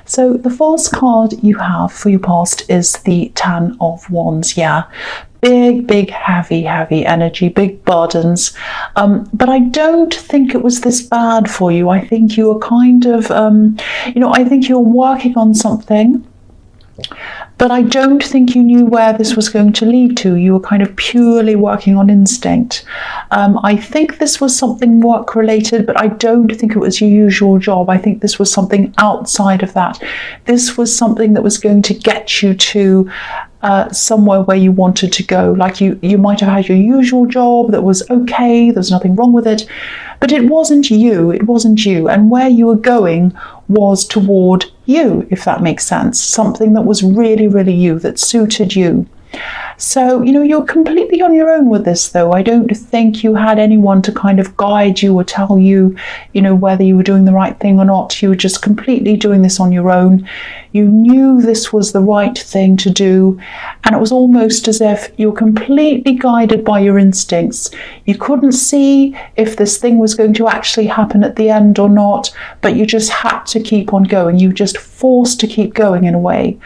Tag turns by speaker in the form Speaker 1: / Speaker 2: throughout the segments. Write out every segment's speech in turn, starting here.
Speaker 1: So the first card you have for your past is the Ten of Wands. Yeah, big, heavy energy, big burdens. But I don't think it was this bad for you. I think you were kind of, I think you're working on something, but I don't think you knew where this was going to lead to. You were kind of purely working on instinct. I think this was something work related, but I don't think it was your usual job. I think this was something outside of that. This was something that was going to get you to somewhere where you wanted to go. Like you might have had your usual job that was okay, there's nothing wrong with it, but it wasn't you. And where you were going was toward you, if that makes sense. Something that was really you, that suited you. So, you're completely on your own with this, though. I don't think you had anyone to kind of guide you or tell you, whether you were doing the right thing or not. You were just completely doing this on your own. You knew this was the right thing to do, and it was almost as if you were completely guided by your instincts. You couldn't see if this thing was going to actually happen at the end or not, but you just had to keep on going. You were just forced to keep going in a way.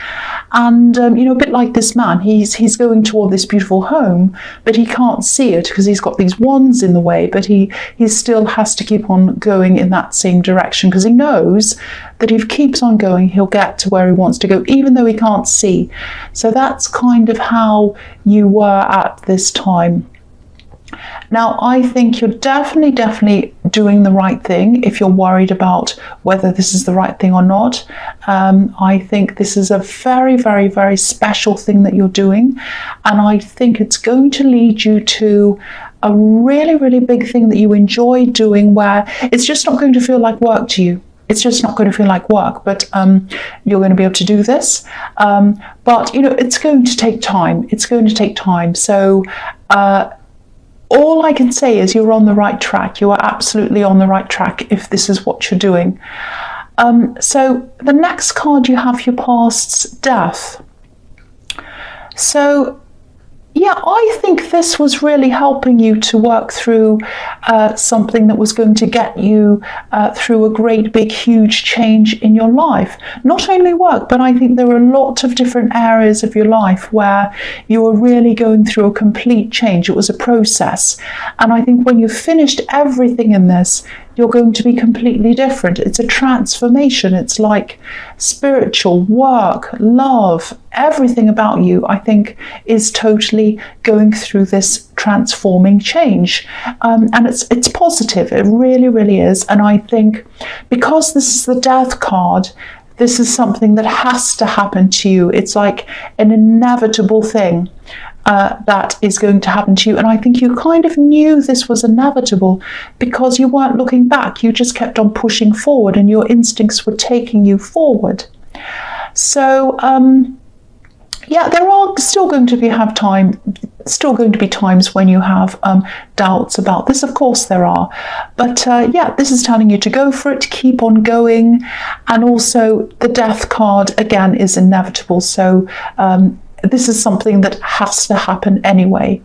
Speaker 1: And, a bit like this man, he's going toward this beautiful home, but he can't see it because he's got these wands in the way, but he still has to keep on going in that same direction because he knows that if he keeps on going, he'll get to where he wants to go, even though he can't see. So that's kind of how you were at this time. Now, I think you're definitely doing the right thing if you're worried about whether this is the right thing or not. I think this is a very special thing that you're doing, and I think it's going to lead you to a really big thing that you enjoy doing, where it's just not going to feel like work to you. It's just not going to feel like work, but you're going to be able to do this. But, it's going to take time. It's going to take time. So all I can say is you're on the right track. You are absolutely on the right track if this is what you're doing. So the next card you have, your past's death. So yeah, I think this was really helping you to work through something that was going to get you through a great big huge change in your life. Not only work, but I think there were a lot of different areas of your life where you were really going through a complete change. It was a process. And I think when you finished everything in this, you're going to be completely different. It's a transformation. It's like spiritual, work, love, everything about you, I think, is totally going through this transforming change. And it's positive. It really is. And I think because this is the death card, this is something that has to happen to you. It's like an inevitable thing. That is going to happen to you. And I think you kind of knew this was inevitable because you weren't looking back. You just kept on pushing forward and your instincts were taking you forward. So, yeah, there are still going to be times when you have doubts about this. Of course there are. But yeah, this is telling you to go for it, keep on going. And also the death card, again, is inevitable. So, this is something that has to happen anyway.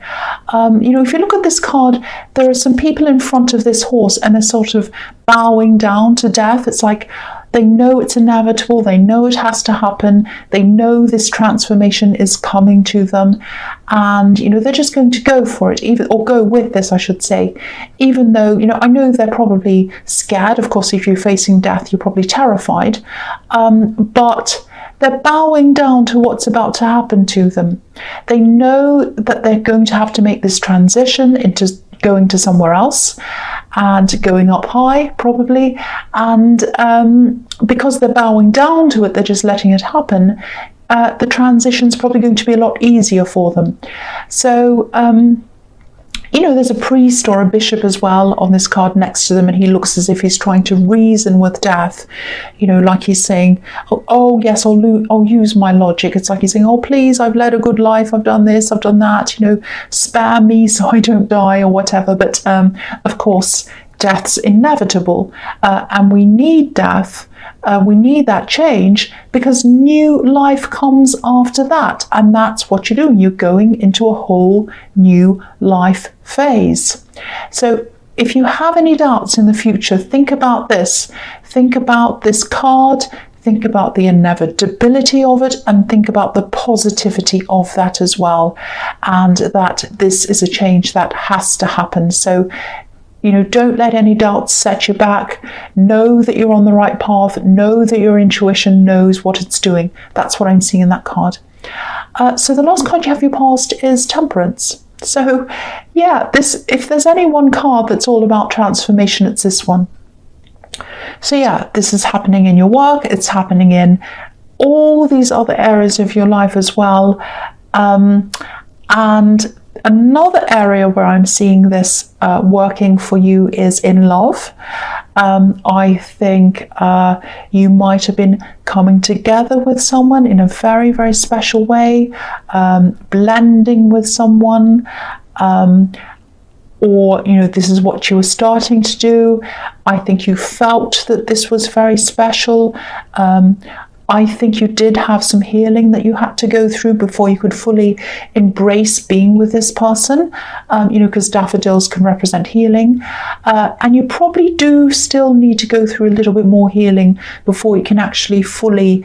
Speaker 1: If you look at this card, there are some people in front of this horse and they're sort of bowing down to death. It's like they know it's inevitable. They know it has to happen. They know this transformation is coming to them. And, they're just going to go for it, or go with this, I should say. Even though, I know they're probably scared. Of course, if you're facing death, you're probably terrified. But they're bowing down to what's about to happen to them. They know that they're going to have to make this transition into going to somewhere else and going up high, probably. And because they're bowing down to it, they're just letting it happen. The transition's probably going to be a lot easier for them. So, there's a priest or a bishop as well on this card next to them, and he looks as if he's trying to reason with death, like he's saying, oh yes, I'll use my logic. It's like he's saying, oh please, I've led a good life, I've done this, I've done that, spare me so I don't die or whatever. But of course, death's inevitable, and we need death. We need that change because new life comes after that, and that's what you're doing. You're going into a whole new life phase. So if you have any doubts in the future, think about this. Think about this card. think about the inevitability of it, and think about the positivity of that as well, and that this is a change that has to happen. So, don't let any doubts set you back. Know that you're on the right path. Know that your intuition knows what it's doing. That's what I'm seeing in that card. So the last card you have for your past is Temperance. So, yeah, if there's any one card that's all about transformation, it's this one. So, yeah, this is happening in your work. It's happening in all these other areas of your life as well. And another area where I'm seeing this working for you is in love. I think you might have been coming together with someone in a very, very special way, blending with someone, or, this is what you were starting to do. I think you felt that this was very special. I think you did have some healing that you had to go through before you could fully embrace being with this person, because daffodils can represent healing. And you probably do still need to go through a little bit more healing before you can actually fully,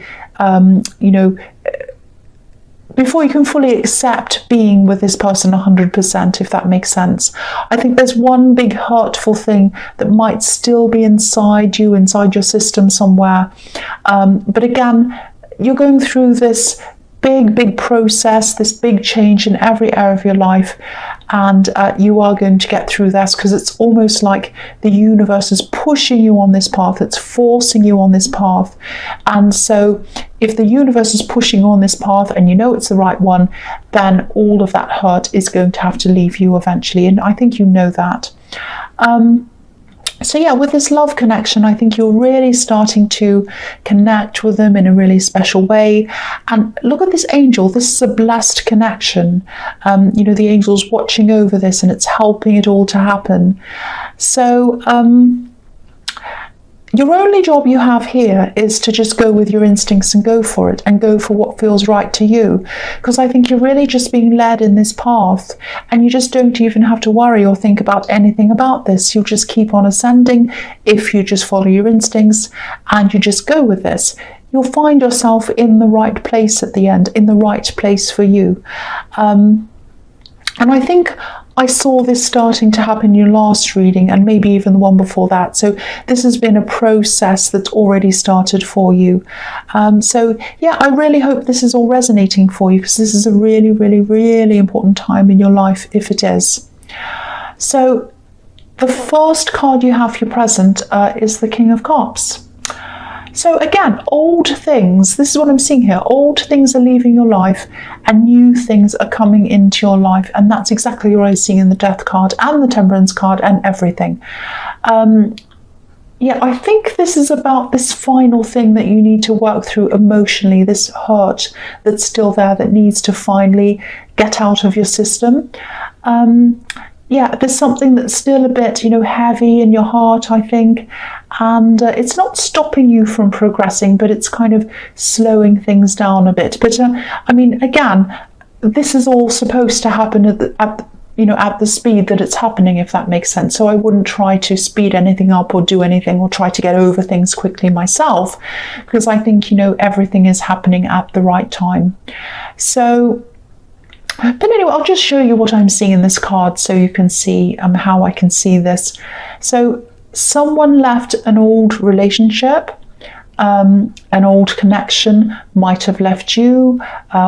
Speaker 1: before you can fully accept being with this person 100%, if that makes sense. I think there's one big hurtful thing that might still be inside you, inside your system somewhere. But again, you're going through this big process, this big change in every area of your life, and you are going to get through this, because it's almost like the universe is pushing you on this path. It's forcing you on this path. And so if the universe is pushing you on this path and you know it's the right one, then all of that hurt is going to have to leave you eventually, and I think you know that. So yeah, with this love connection, I think you're really starting to connect with them in a really special way. And look at this angel. This is a blessed connection. The angel's watching over this, and it's helping it all to happen. So your only job you have here is to just go with your instincts and go for it, and go for what feels right to you. Because I think you're really just being led in this path, and you just don't even have to worry or think about anything about this. You'll just keep on ascending if you just follow your instincts and you just go with this. You'll find yourself in the right place at the end, in the right place for you. And I think I saw this starting to happen in your last reading, and maybe even the one before that. So this has been a process that's already started for you. So yeah, I really hope this is all resonating for you, because this is a really, really, really important time in your life, if it is. So the first card you have for your present is the King of Cups. So again, old things, this is what I'm seeing here, old things are leaving your life and new things are coming into your life, and that's exactly what I'm seeing in the Death card and the Temperance card and everything. Yeah, I think this is about this final thing that you need to work through emotionally, this hurt that's still there that needs to finally get out of your system. Yeah, there's something that's still a bit, heavy in your heart, I think. And it's not stopping you from progressing, but it's kind of slowing things down a bit. But again, this is all supposed to happen at the speed that it's happening, if that makes sense. So I wouldn't try to speed anything up or do anything or try to get over things quickly myself, because I think, everything is happening at the right time. So, but anyway, I'll just show you what I'm seeing in this card so you can see how I can see this. So someone left an old relationship, an old connection might have left you,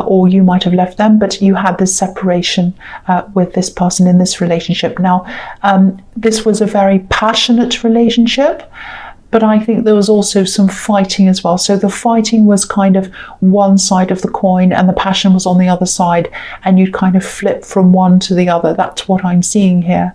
Speaker 1: or you might have left them, but you had this separation with this person in this relationship. Now, this was a very passionate relationship, but I think there was also some fighting as well. So the fighting was kind of one side of the coin and the passion was on the other side, and you'd kind of flip from one to the other. That's what I'm seeing here.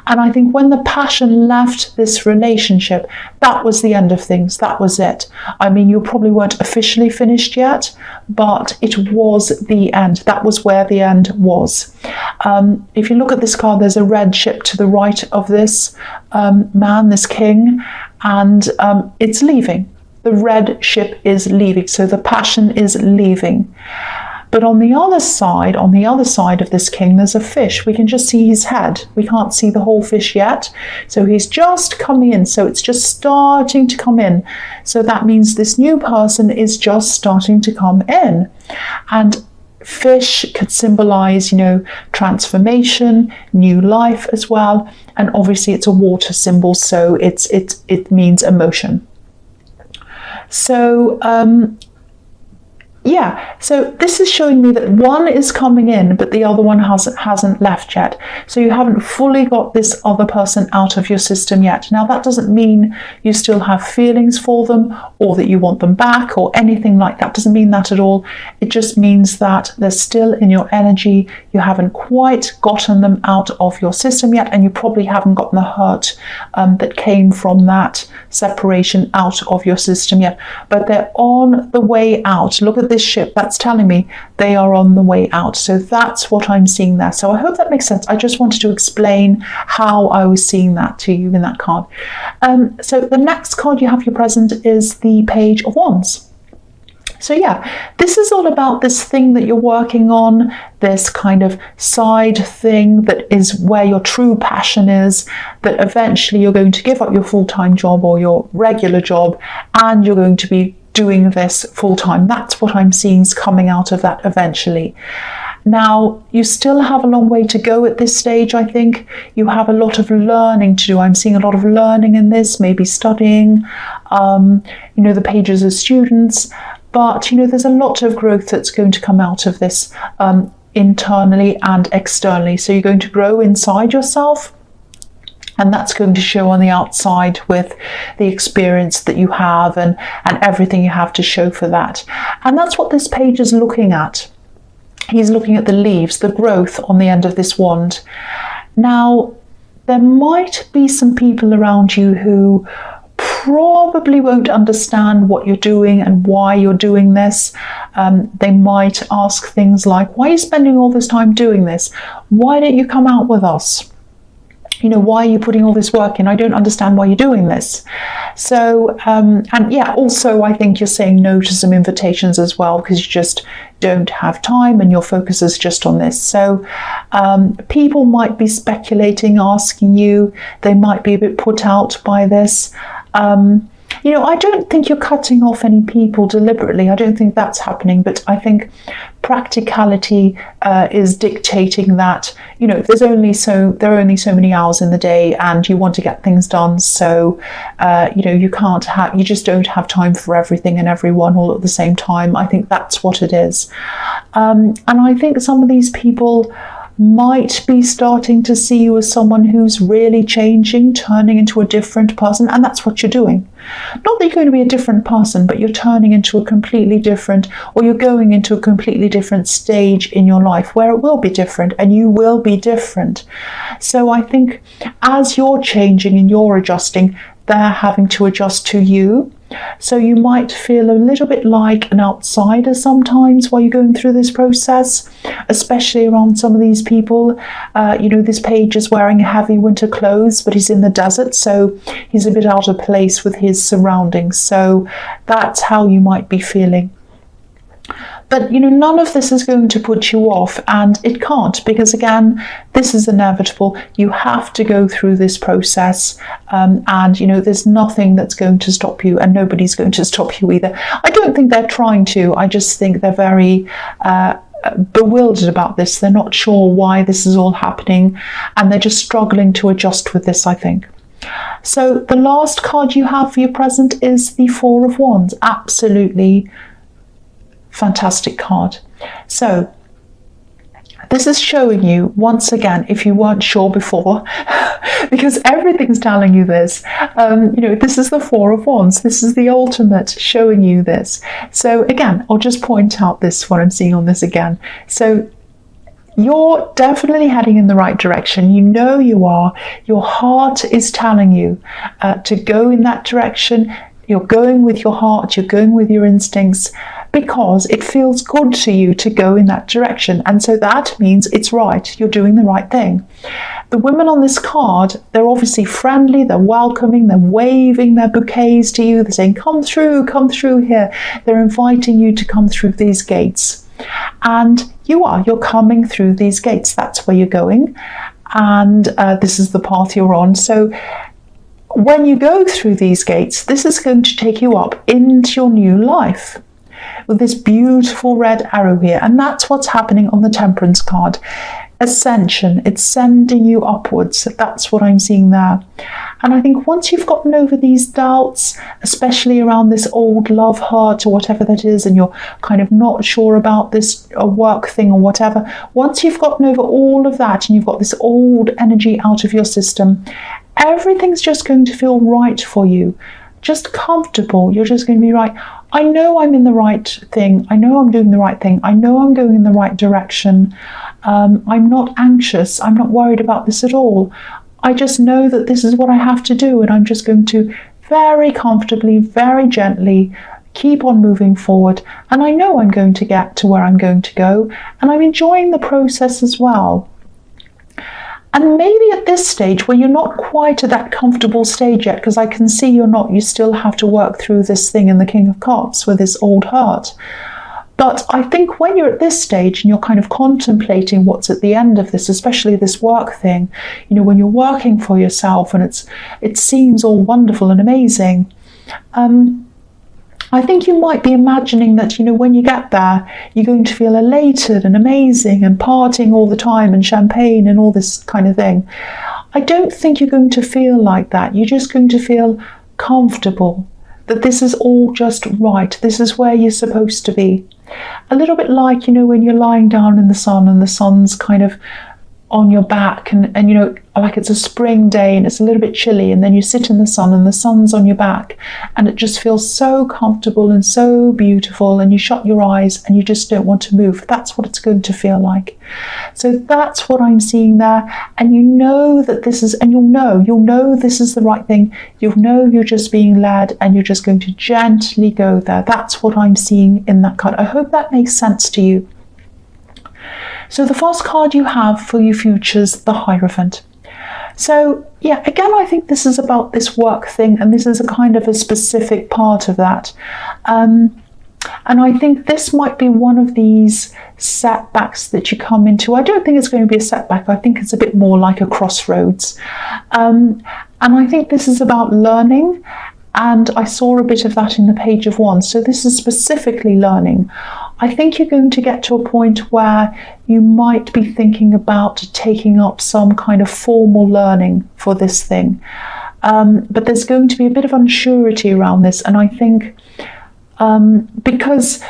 Speaker 1: And I think when the passion left this relationship, that was the end of things. That was it. I mean, you probably weren't officially finished yet, but it was the end. That was where the end was. If you look at this card, there's a red ship to the right of this man, this king, and it's leaving. The red ship is leaving, so the passion is leaving. But on the other side of this king, there's a fish. We can just see his head. We can't see the whole fish yet. So he's just coming in. So it's just starting to come in. So that means this new person is just starting to come in. And fish could symbolize, transformation, new life as well. And obviously it's a water symbol, so it means emotion. So so this is showing me that one is coming in, but the other one hasn't left yet. So you haven't fully got this other person out of your system yet. Now, that doesn't mean you still have feelings for them or that you want them back or anything like that. Doesn't mean that at all. It just means that they're still in your energy. You haven't quite gotten them out of your system yet, and you probably haven't gotten the hurt that came from that separation out of your system yet. But they're on the way out. Look at this ship. That's telling me they are on the way out. So that's what I'm seeing there. So I hope that makes sense. I just wanted to explain how I was seeing that to you in that card. So the next card you have your present is the Page of Wands. So this is all about this thing that you're working on, this kind of side thing that is where your true passion is, that eventually you're going to give up your full-time job or your regular job, and you're going to be doing this full-time. That's what I'm seeing is coming out of that eventually. Now, you still have a long way to go at this stage, I think. You have a lot of learning to do. I'm seeing a lot of learning in this, maybe studying, the pages of students. But, there's a lot of growth that's going to come out of this internally and externally. So you're going to grow inside yourself, and that's going to show on the outside with the experience that you have and everything you have to show for that. And that's what this page is looking at. He's looking at the leaves, the growth on the end of this wand. Now, there might be some people around you who probably won't understand what you're doing and why you're doing this. They might ask things like, why are you spending all this time doing this? Why don't you come out with us? Why are you putting all this work in? I don't understand why you're doing this. So, also I think you're saying no to some invitations as well, because you just don't have time and your focus is just on this. So people might be speculating, asking you, they might be a bit put out by this. I don't think you're cutting off any people deliberately. I don't think that's happening, but I think practicality is dictating that, there are only so many hours in the day and you want to get things done. So, you just don't have time for everything and everyone all at the same time. I think that's what it is. And I think some of these people might be starting to see you as someone who's really changing, turning into a different person, and that's what you're doing. Not that you're going to be a different person, but you're turning into a completely different, or you're going into a completely different stage in your life where it will be different and you will be different. So I think as you're changing and you're adjusting, they're having to adjust to you. So you might feel a little bit like an outsider sometimes while you're going through this process, especially around some of these people. This page is wearing heavy winter clothes, but he's in the desert, so he's a bit out of place with his surroundings. So that's how you might be feeling. But, none of this is going to put you off, and it can't, because again, this is inevitable. You have to go through this process, and, there's nothing that's going to stop you, and nobody's going to stop you either. I don't think they're trying to. I just think they're very bewildered about this. They're not sure why this is all happening, and they're just struggling to adjust with this, I think. So the last card you have for your present is the Four of Wands. Absolutely fantastic card. So this is showing you, once again, if you weren't sure before, because everything's telling you this, this is the Four of Wands. This is the ultimate showing you this. So again, I'll just point out this, what I'm seeing on this again. So you're definitely heading in the right direction. You are. Your heart is telling you to go in that direction. You're going with your heart. You're going with your instincts, because it feels good to you to go in that direction. And so that means it's right. You're doing the right thing. The women on this card, they're obviously friendly, they're welcoming, they're waving their bouquets to you. They're saying, come through here. They're inviting you to come through these gates. And you're coming through these gates. That's where you're going. And this is the path you're on. So when you go through these gates, this is going to take you up into your new life with this beautiful red arrow here. And that's what's happening on the Temperance card. Ascension, it's sending you upwards. That's what I'm seeing there. And I think once you've gotten over these doubts, especially around this old love hurt or whatever that is, and you're kind of not sure about this work thing or whatever, once you've gotten over all of that and you've got this old energy out of your system, everything's just going to feel right for you, just comfortable. You're just going to be right. I know I'm in the right thing. I know I'm doing the right thing. I know I'm going in the right direction. I'm not anxious. I'm not worried about this at all. I just know that this is what I have to do, and I'm just going to very comfortably, very gently keep on moving forward. And I know I'm going to get to where I'm going to go, and I'm enjoying the process as well. And maybe at this stage where you're not quite at that comfortable stage yet, because I can see you're not, you still have to work through this thing in the King of Cups with this old hurt. But I think when you're at this stage and you're kind of contemplating what's at the end of this, especially this work thing, when you're working for yourself and it seems all wonderful and amazing, I think you might be imagining that, when you get there, you're going to feel elated and amazing and partying all the time and champagne and all this kind of thing. I don't think you're going to feel like that. You're just going to feel comfortable, that this is all just right. This is where you're supposed to be. A little bit like, when you're lying down in the sun and the sun's kind of on your back and like it's a spring day and it's a little bit chilly, and then you sit in the sun and the sun's on your back and it just feels so comfortable and so beautiful, and you shut your eyes and you just don't want to move. That's what it's going to feel like. So that's what I'm seeing there. And you know that this is, and you'll know this is the right thing. You'll know you're just being led and you're just going to gently go there. That's what I'm seeing in that card. I hope that makes sense to you. So the first card you have for your futures, the Hierophant. So yeah, again, I think this is about this work thing, and this is a kind of a specific part of that. And I think this might be one of these setbacks that you come into. I don't think it's going to be a setback. I think it's a bit more like a crossroads. And I think this is about learning. And I saw a bit of that in the Page of Wands. So this is specifically learning. I think you're going to get to a point where you might be thinking about taking up some kind of formal learning for this thing. But there's going to be a bit of unsurety around this. And I think because,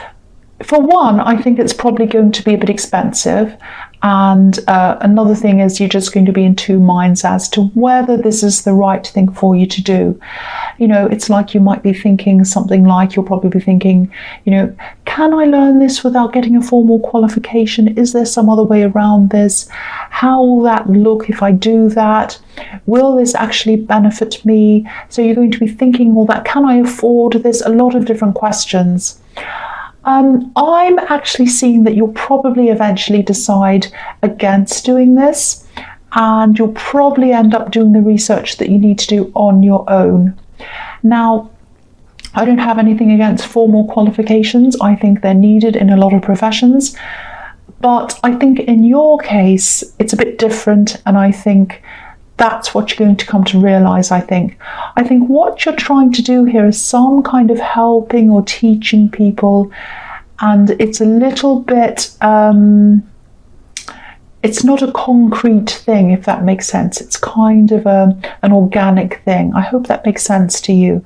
Speaker 1: for one, I think it's probably going to be a bit expensive. And another thing is you're just going to be in two minds as to whether this is the right thing for you to do. It's like you might be thinking something like, you'll probably be thinking, can I learn this without getting a formal qualification? Is there some other way around this? How will that look if I do that? Will this actually benefit me? So you're going to be thinking all that. Can I afford this? A lot of different questions. I'm actually seeing that you'll probably eventually decide against doing this, and you'll probably end up doing the research that you need to do on your own. Now, I don't have anything against formal qualifications. I think they're needed in a lot of professions, but I think in your case, it's a bit different, and I think that's what you're going to come to realize. I think what you're trying to do here is some kind of helping or teaching people, and it's a little bit, it's not a concrete thing, if that makes sense. It's kind of an organic thing. I hope that makes sense to you.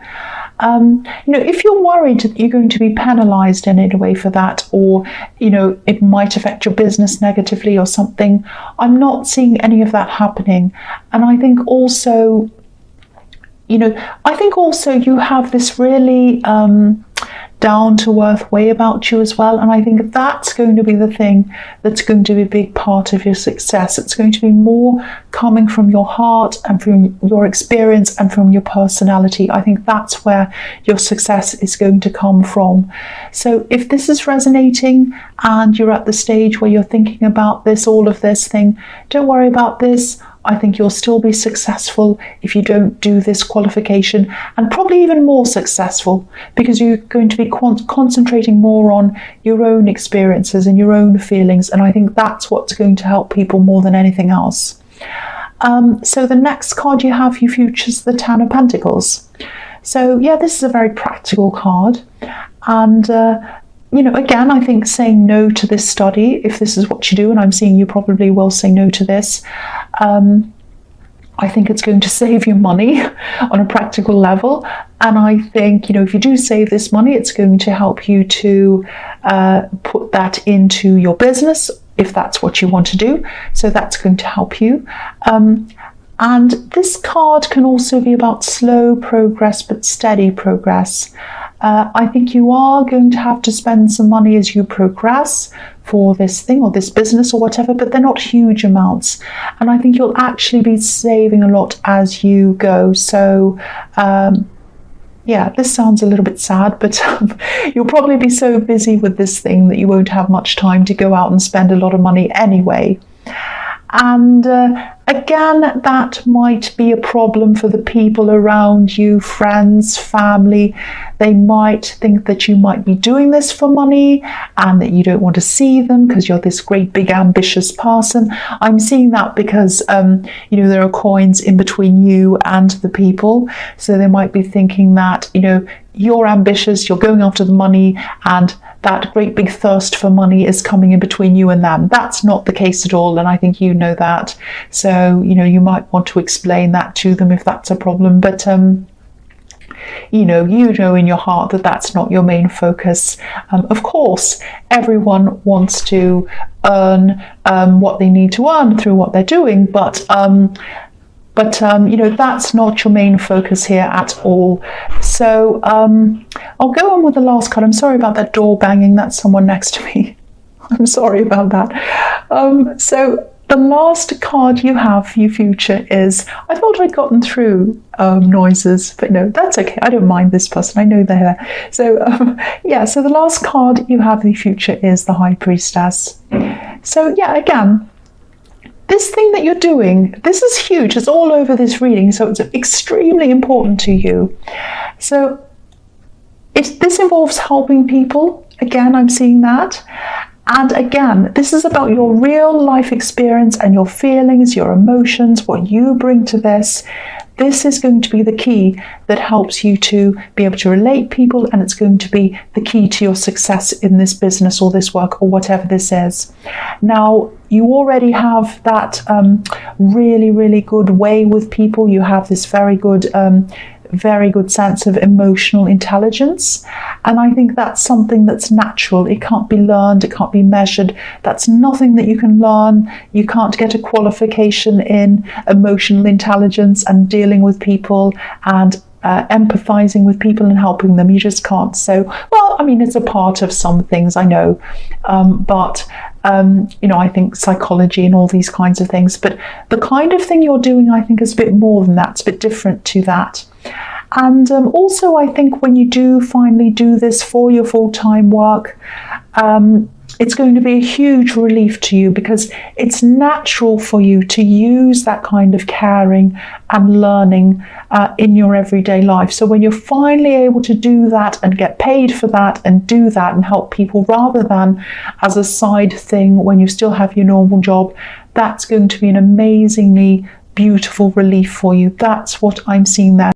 Speaker 1: If you're worried that you're going to be penalized in any way for that, or, it might affect your business negatively or something, I'm not seeing any of that happening. And I think also, you have this really down-to-earth way about you as well. And I think that's going to be the thing that's going to be a big part of your success. It's going to be more coming from your heart and from your experience and from your personality. I think that's where your success is going to come from. So if this is resonating and you're at the stage where you're thinking about this, all of this thing, don't worry about this. I think you'll still be successful if you don't do this qualification, and probably even more successful because you're going to be concentrating more on your own experiences and your own feelings, and I think that's what's going to help people more than anything else. So the next card you have, your future's the Ten of Pentacles. So yeah, this is a very practical card, and again, I think saying no to this study, if this is what you do, and I'm seeing you probably will say no to this, I think it's going to save you money on a practical level. And I think, if you do save this money, it's going to help you to put that into your business, if that's what you want to do. So that's going to help you. And this card can also be about slow progress, but steady progress. I think you are going to have to spend some money as you progress for this thing or this business or whatever, but they're not huge amounts. And I think you'll actually be saving a lot as you go. So, yeah, this sounds a little bit sad, but you'll probably be so busy with this thing that you won't have much time to go out and spend a lot of money anyway. And again, that might be a problem for the people around you, friends, family. They might think that you might be doing this for money and that you don't want to see them because you're this great big ambitious person. I'm seeing that because, there are coins in between you and the people. So they might be thinking that, you're ambitious, you're going after the money, and that great big thirst for money is coming in between you and them. That's not the case at all, and I think you know that. So, you might want to explain that to them if that's a problem, but you know in your heart that that's not your main focus. Of course, everyone wants to earn what they need to earn through what they're doing, but that's not your main focus here at all. So I'll go on with the last card. I'm sorry about that door banging. That's someone next to me. I'm sorry about that. So the last card you have, your future, is, I thought I'd gotten through noises, but no, that's okay. I don't mind this person. I know they're there. So so the last card you have, the future, is the High Priestess. So yeah, again, this thing that you're doing, this is huge. It's all over this reading, so it's extremely important to you. So this involves helping people. Again, I'm seeing that. And again, this is about your real life experience and your feelings, your emotions, what you bring to this. This is going to be the key that helps you to be able to relate people, and it's going to be the key to your success in this business or this work or whatever this is. Now, you already have that really, really good way with people. You have this very good sense of emotional intelligence, and I think that's something that's natural. It can't be learned, it can't be measured. That's nothing that you can learn. You can't get a qualification in emotional intelligence and dealing with people and empathizing with people and helping them. You just can't. So, well, I mean, it's a part of some things, I know, but I think psychology and all these kinds of things, but the kind of thing you're doing, I think, is a bit more than that. It's a bit different to that. And also, I think when you do finally do this for your full-time work, it's going to be a huge relief to you, because it's natural for you to use that kind of caring and learning in your everyday life. So when you're finally able to do that and get paid for that and do that and help people rather than as a side thing when you still have your normal job, that's going to be an amazingly beautiful relief for you. That's what I'm seeing there.